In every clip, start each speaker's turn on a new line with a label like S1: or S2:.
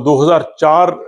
S1: 2004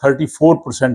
S1: 34%,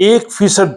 S1: 1%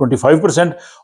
S1: 25%।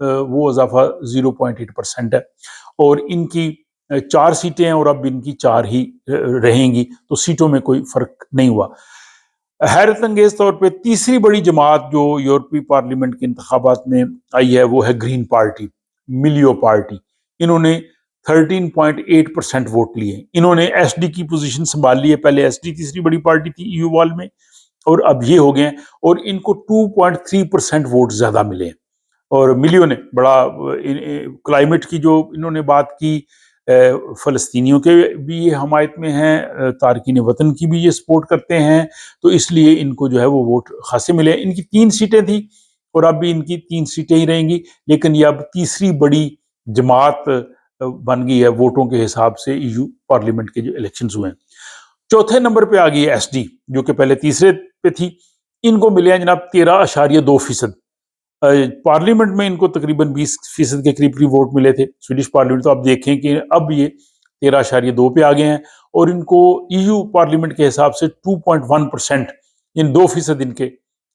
S1: وہ اضافہ 0.8% ہے، اور ان کی 4 سیٹیں ہیں اور اب ان کی 4 ہی رہیں گی، تو سیٹوں میں کوئی فرق نہیں ہوا۔ حیرت انگیز طور پہ تیسری بڑی جماعت جو یورپی پارلیمنٹ کے انتخابات میں آئی ہے وہ ہے گرین پارٹی، ملیو پارٹی۔ انہوں نے 13.8% ووٹ لیے۔ انہوں نے ایس ڈی کی پوزیشن سنبھال لی ہے، پہلے ایس ڈی تیسری بڑی پارٹی تھی ای یو وال میں، اور اب یہ ہو گئے ہیں، اور ان کو 2.3% ووٹ زیادہ ملے ہیں۔ اور ملیو نے بڑا کلائمیٹ کی جو انہوں نے بات کی، فلسطینیوں کے بھی یہ حمایت میں ہیں، تارکین وطن کی بھی یہ سپورٹ کرتے ہیں، تو اس لیے ان کو جو ہے وہ ووٹ خاصے ملے۔ ان کی 3 سیٹیں تھیں اور اب بھی ان کی 3 سیٹیں ہی رہیں گی، لیکن یہ اب تیسری بڑی جماعت بن گئی ہے ووٹوں کے حساب سے ای یو پارلیمنٹ کے جو الیکشنز ہوئے ہیں۔ چوتھے نمبر پہ آ گئی ہے ایس ڈی، جو کہ پہلے تیسرے پہ تھی۔ ان کو ملے ہیں جناب 13.2%۔ پارلیمنٹ میں ان کو تقریباً 20% کے قریب ووٹ ملے تھے سویڈش پارلیمنٹ، تو اب دیکھیں کہ اب یہ 13.2 پہ آ گئے ہیں، اور ان کو ای یو پارلیمنٹ کے حساب سے 2.1%، ان 2% ان کے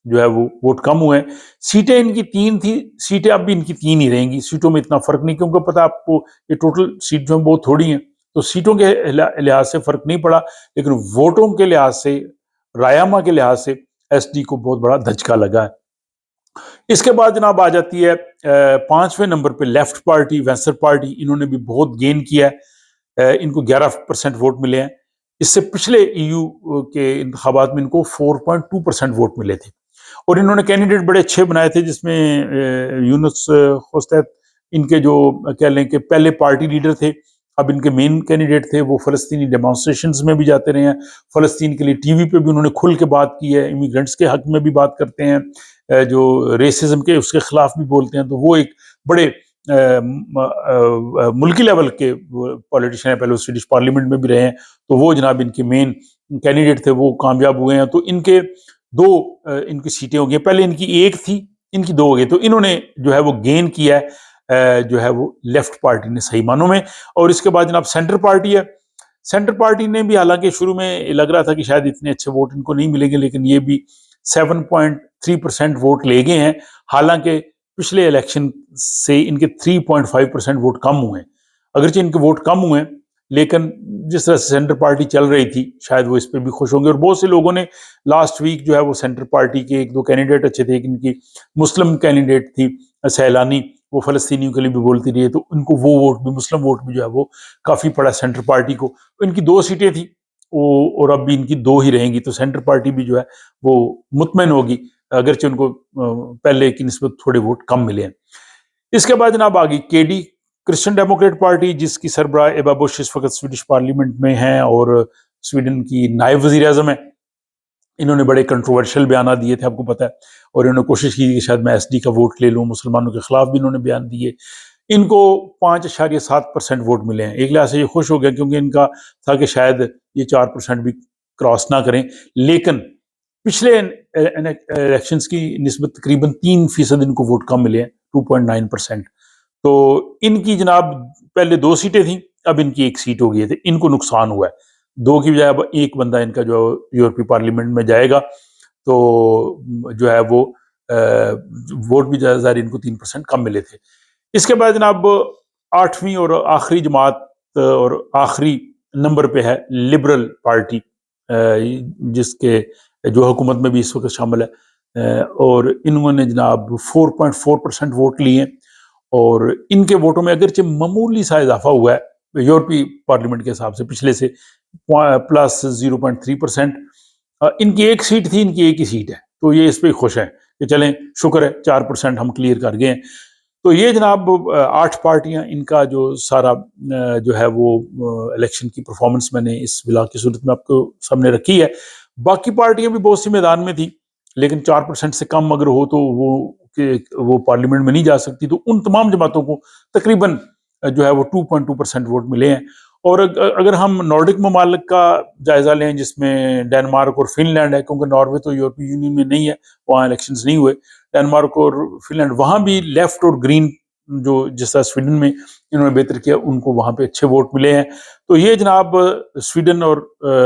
S1: جو ہے وہ ووٹ کم ہوئے ہیں۔ سیٹیں ان کی 3 تھی، سیٹیں اب بھی ان کی 3 ہی رہیں گی، سیٹوں میں اتنا فرق نہیں، کیونکہ پتہ آپ کو یہ ٹوٹل سیٹ جو ہیں بہت تھوڑی ہیں، تو سیٹوں کے لحاظ سے فرق نہیں پڑا، لیکن ووٹوں کے لحاظ سے، رائے کے لحاظ سے ایس ڈی کو بہت بڑا دھچکا لگا ہے۔ اس کے بعد جناب آ جاتی ہے 5ویں نمبر پہ لیفٹ پارٹی، وینسر پارٹی۔ انہوں نے بھی بہت گین کیا ہے، ان کو 11% ووٹ ملے ہیں۔ اس سے پچھلے ای یو کے انتخابات میں ان کو 4.2% ووٹ ملے تھے، اور انہوں نے کینڈیڈیٹ بڑے اچھے بنائے تھے، جس میں یونس خوستیت ان کے جو کہہ لیں کہ پہلے پارٹی لیڈر تھے، اب ان کے مین کینڈیڈیٹ تھے۔ وہ فلسطینی ڈیمانسٹریشنز میں بھی جاتے رہے ہیں، فلسطین کے لیے ٹی وی پہ بھی انہوں نے کھل کے بات کی ہے، امیگرینٹس کے حق میں بھی بات کرتے ہیں، جو ریسزم کے اس کے خلاف بھی بولتے ہیں، تو وہ ایک بڑے ملکی لیول کے پولیٹیشین ہیں، پہلے سویڈش پارلیمنٹ میں بھی رہے ہیں، تو وہ جناب ان کے مین کینڈیڈیٹ تھے، وہ کامیاب ہوئے ہیں۔ تو ان کے 2 ان کی سیٹیں ہو گئی، پہلے ان کی 1 تھی، ان کی 2 ہو گئی، تو انہوں نے جو ہے وہ گین کیا ہے جو ہے وہ لیفٹ پارٹی نے صحیح معنوں میں۔ اور اس کے بعد جناب سینٹر پارٹی ہے۔ سینٹر پارٹی نے بھی حالانکہ شروع میں لگ رہا تھا کہ شاید اتنے اچھے ووٹ ان کو نہیں ملیں گے، لیکن یہ بھی 7.3% ووٹ لے گئے ہیں، حالانکہ پچھلے الیکشن سے ان کے 3.5% ووٹ کم ہوئے ہیں۔ اگرچہ ان کے ووٹ کم ہوئے ہیں، لیکن جس طرح سے سینٹر پارٹی چل رہی تھی، شاید وہ اس پہ بھی خوش ہوں گے۔ اور بہت سے لوگوں نے لاسٹ ویک جو ہے وہ سینٹر پارٹی کے 1-2 کینڈیڈیٹ اچھے تھے، ان کی مسلم کینڈیڈیٹ تھی سیلانی، وہ فلسطینیوں کے لیے بھی بولتی رہی ہے، تو ان کو وہ ووٹ بھی، مسلم ووٹ بھی جو ہے وہ کافی پڑا سینٹر پارٹی کو۔ ان کی 2 سیٹیں تھیں، اور اب بھی ان کی 2 ہی رہیں گی، تو سینٹر پارٹی بھی جو ہے وہ مطمئن ہوگی، اگرچہ ان کو پہلے کی نسبت تھوڑے ووٹ کم ملے ہیں۔ اس کے بعد جناب آگئی کے ڈی، کرسچن ڈیموکریٹ پارٹی، جس کی سربراہ ایبا بش اس وقت سویڈش پارلیمنٹ میں ہیں اور سویڈن کی نائب وزیر اعظم ہیں۔ انہوں نے بڑے کنٹروورشل بیانات دیے تھے، آپ کو پتہ ہے، اور انہوں نے کوشش کی کہ شاید میں ایس ڈی کا ووٹ لے لوں، مسلمانوں کے خلاف بھی انہوں نے بیان دیے۔ ان کو 5.7% ووٹ ملے ہیں۔ ایک لحاظ سے یہ خوش ہو گیا، کیونکہ ان کا تھا کہ شاید یہ 4% بھی کراس نہ کریں، لیکن پچھلے الیکشنز کی نسبت تقریباً 3% ان کو ووٹ کم ملے ہیں، 2.9%۔ تو ان کی جناب پہلے 2 سیٹیں تھیں، اب ان کی 1 سیٹ ہو گئی ہے، ان کو نقصان ہوا ہے۔ 2 کی بجائے اب 1 بندہ ان کا جو یورپی پارلیمنٹ میں جائے گا، تو جو ہے وہ ووٹ بھی ظاہر ان کو 3% کم ملے تھے۔ اس کے بعد جناب 8ویں اور آخری جماعت اور آخری نمبر پہ ہے لبرل پارٹی، جس کے جو حکومت میں بھی اس وقت شامل ہے، اور انہوں نے جناب 4.4% ووٹ لیے ہیں، اور ان کے ووٹوں میں اگرچہ معمولی سا اضافہ ہوا ہے یورپی پارلیمنٹ کے حساب سے پچھلے سے پلس 0.3%۔ ان کی 1 سیٹ تھی، ان کی 1 ہی سیٹ ہے، تو یہ اس پہ خوش ہیں کہ چلیں شکر ہے 4% ہم کلیئر کر گئے ہیں۔ تو یہ جناب 8 پارٹیاں، ان کا جو سارا جو ہے وہ الیکشن کی پرفارمنس میں نے اس بلا کی صورت میں آپ کو سامنے رکھی ہے۔ باقی پارٹیاں بھی بہت سی میدان میں تھیں، لیکن 4% سے کم اگر ہو تو وہ پارلیمنٹ میں نہیں جا سکتی، تو ان تمام جماعتوں کو تقریباً جو ہے وہ 2.2% ووٹ ملے ہیں۔ اور اگر ہم نارڈک ممالک کا جائزہ لیں، جس میں ڈینمارک اور فن لینڈ ہے، کیونکہ ناروے تو یورپی یونین میں نہیں ہے، وہاں الیکشنز نہیں ہوئے، ڈینمارک اور فن لینڈ، وہاں بھی لیفٹ اور گرین جو جس طرح سویڈن میں انہوں نے بہتر کیا، ان کو وہاں پہ اچھے ووٹ ملے ہیں۔ تو یہ جناب سویڈن اور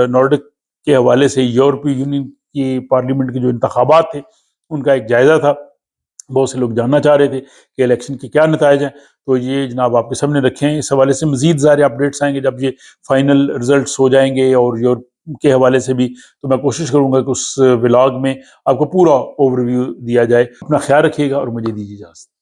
S1: نارڈک کے حوالے سے یورپی یونین کی پارلیمنٹ کے جو انتخابات تھے ان کا ایک جائزہ تھا۔ بہت سے لوگ جاننا چاہ رہے تھے کہ الیکشن کے کیا نتائج ہیں، تو یہ جناب آپ کے سامنے رکھے ہیں۔ اس حوالے سے مزید ظاہر اپڈیٹس آئیں گے جب یہ فائنل رزلٹس ہو جائیں گے، اور یورپ کے حوالے سے بھی تو میں کوشش کروں گا کہ اس ولاگ میں آپ کو پورا اوور ویو دیا جائے۔ اپنا خیال رکھیے گا اور مجھے دیجیے اجازت۔